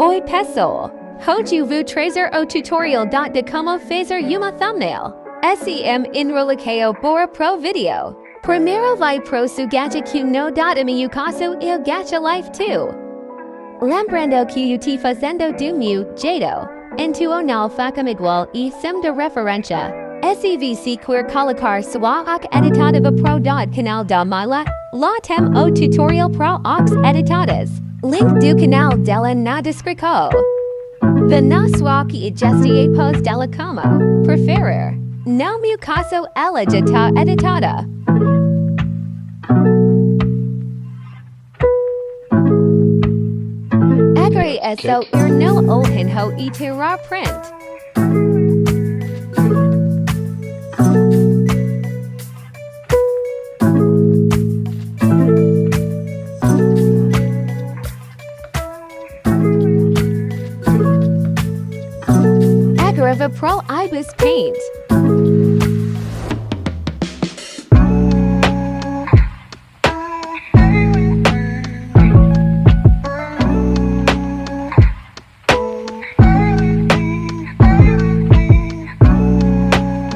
Oi pessoal! Hoje vou trazer o tutorial de como fazer uma thumbnail. Sem enrolação bora pro vídeo. Primeiro vai pro su gacha que no meu caso eu gacha life too. Lembrando que eu te fazendo do meu jeito. Então faça igual e sem de referência. Se quer colocar sua editada pro canal da Mila, lá tem o tutorial pro editadas. Link do canal dela na descrição. The sua que existe pos dela como preferir. No meu caso ela já está editada. Agradecimentos no olhinho e tirar print. Agrava pro ibis paint.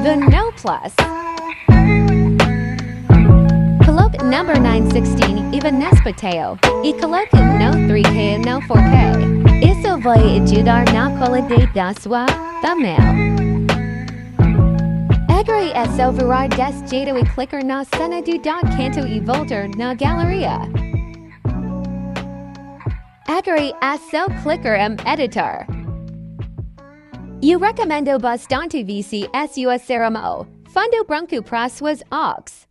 The no plus. Coloque number 916 even nespateo. E coloque no 3K no 4K. Isso vai ajudar na qualidade da sua thumbnail. Agradecimentos virar des jeito e clicar na cena do canto e voltar na galeria. Agradecimentos clicar editar. Eu recomendo bastante VC sua ceramo. Fundo branco para suas ox.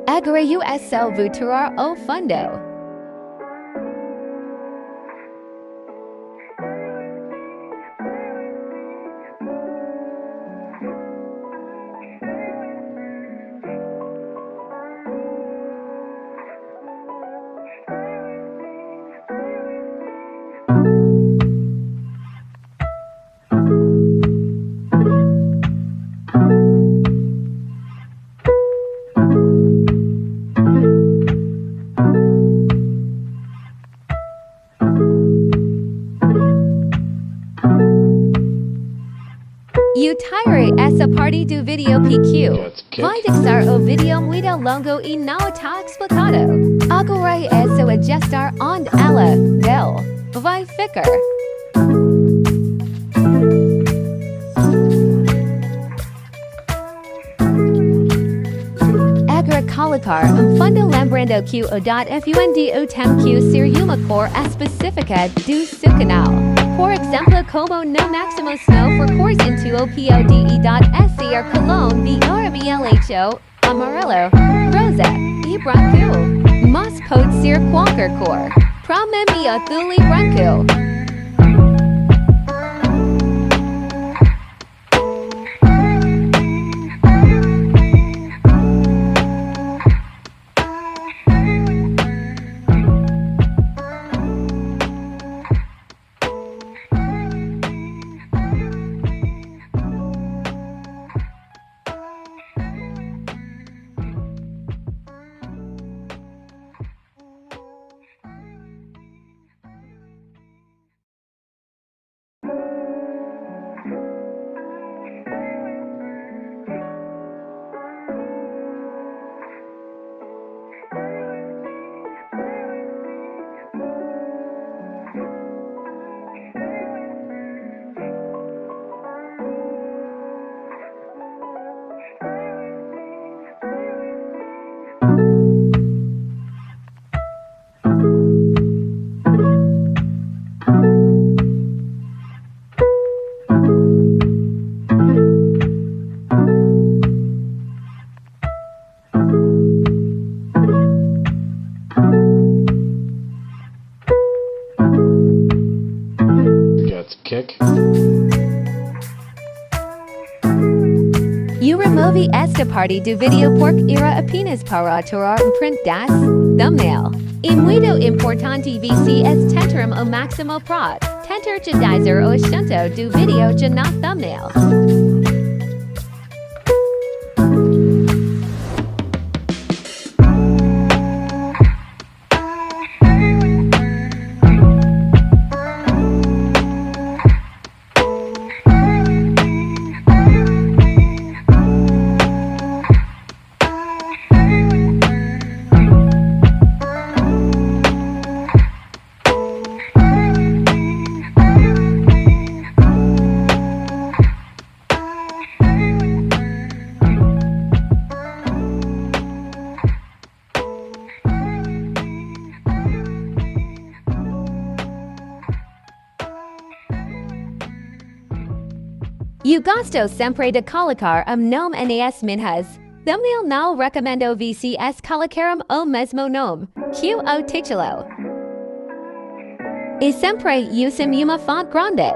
Agradecimentos vou tirar o fundo. Eu tirei essa parte do vídeo PQ. Vai deixar o vídeo muito longo e não está explicado. Agora é só ajustar onde ela, dela, vai ficar. Agora colocar fundo lembrando que o fundo tem que ser uma cor específica do seu canal. Por exemplo, como no máximo snow for cores into o PODE.SCR colon VRBLHO, amarelo, rosa, e branco. Mas pode ser qualquer cor. Para mim azul e branco. Eu removi esta parte do vídeo porque era apenas para tirar print das thumbnail. É muito importante VC tentar o máximo para tentar dizer o assunto do vídeo de na thumbnail. Eu gosto sempre de colocar nome nas minhas thumbnail. Não recomendo VCS colocaram o mesmo nome que o título. E sempre usem uma font grande.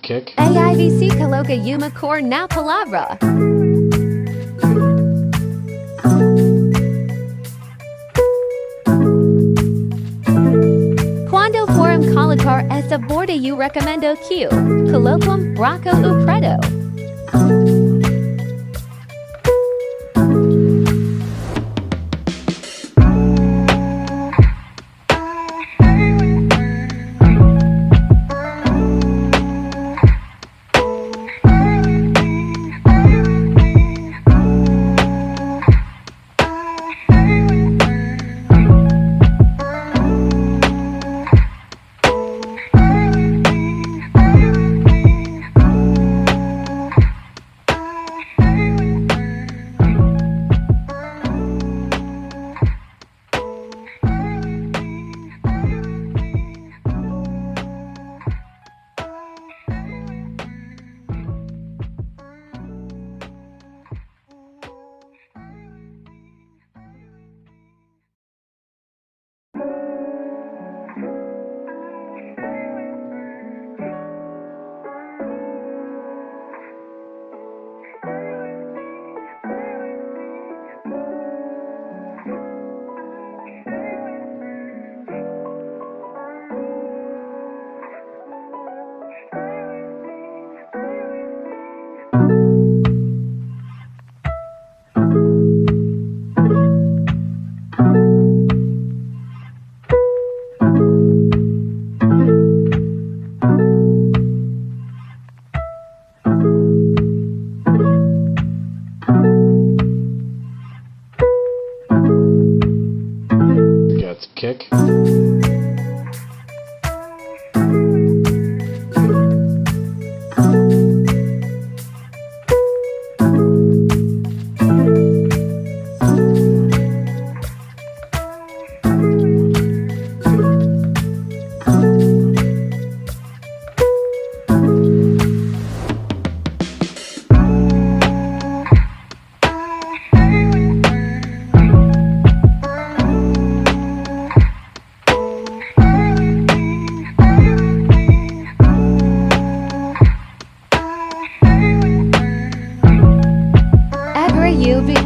Kick. AIVC coloca uma cor na palavra. Quando foram colocar essa borda eu recomendo que colocam branco ou preto. Kick.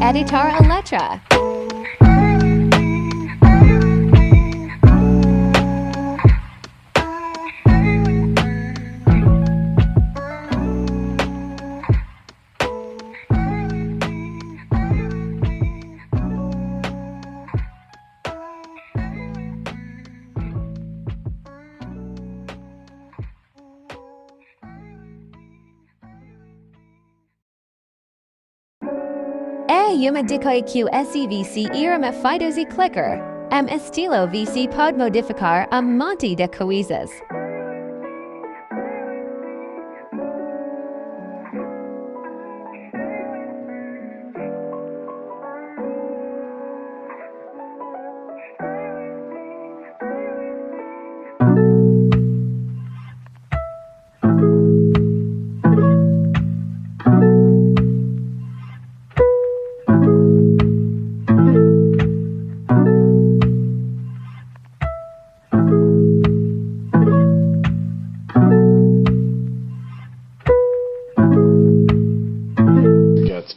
Editar a letra. Uma dica que SVC irá feitos e clicker. Estilo VC pode modificar monte de coisas.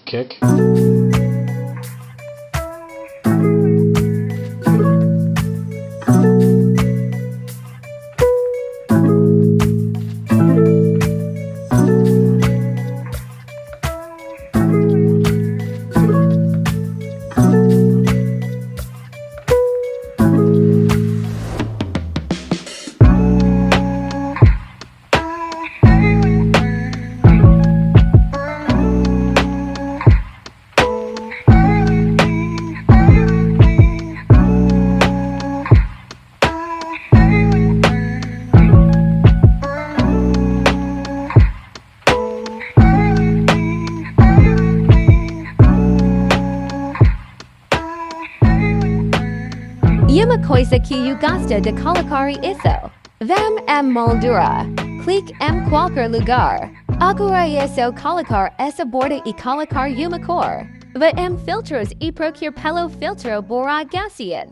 Kick. Uma coisa que eu gosto de colocar isso. Vamos moldura. Clique em qualquer lugar. Agora isso colocar essa borda e colocar uma cor. Vá em filtros e procure pelo filtro por Gaussian.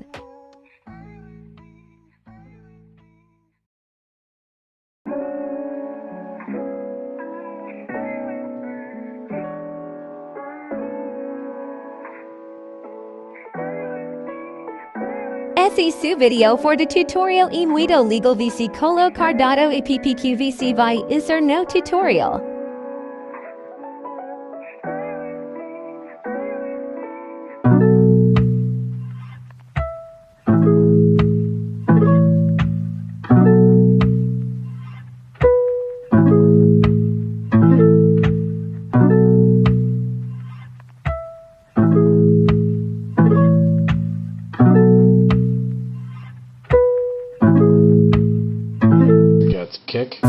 Esse vídeo for the tutorial e muito legal VC colocar dado e PPQVC vai usar no tutorial. Kick.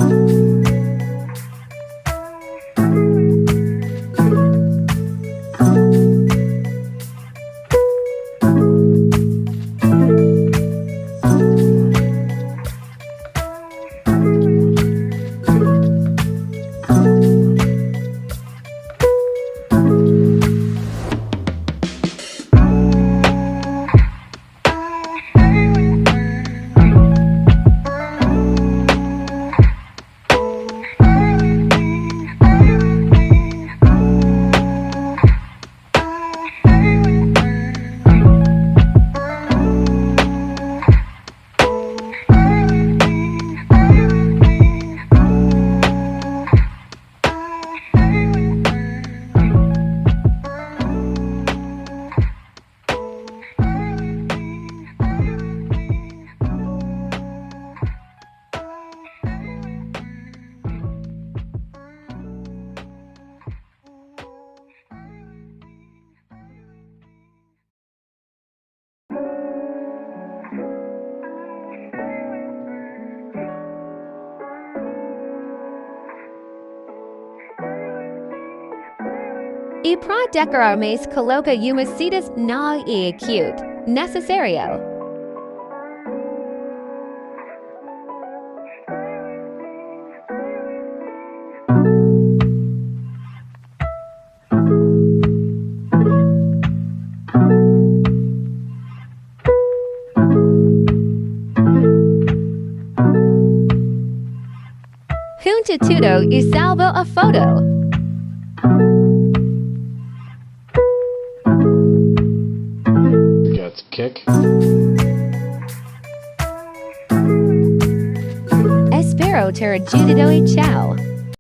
E para decorar mais coloca umas setas na e cute. Necessário. Junta tudo e salva a foto. Kick. Espero ter ajudado e tchau.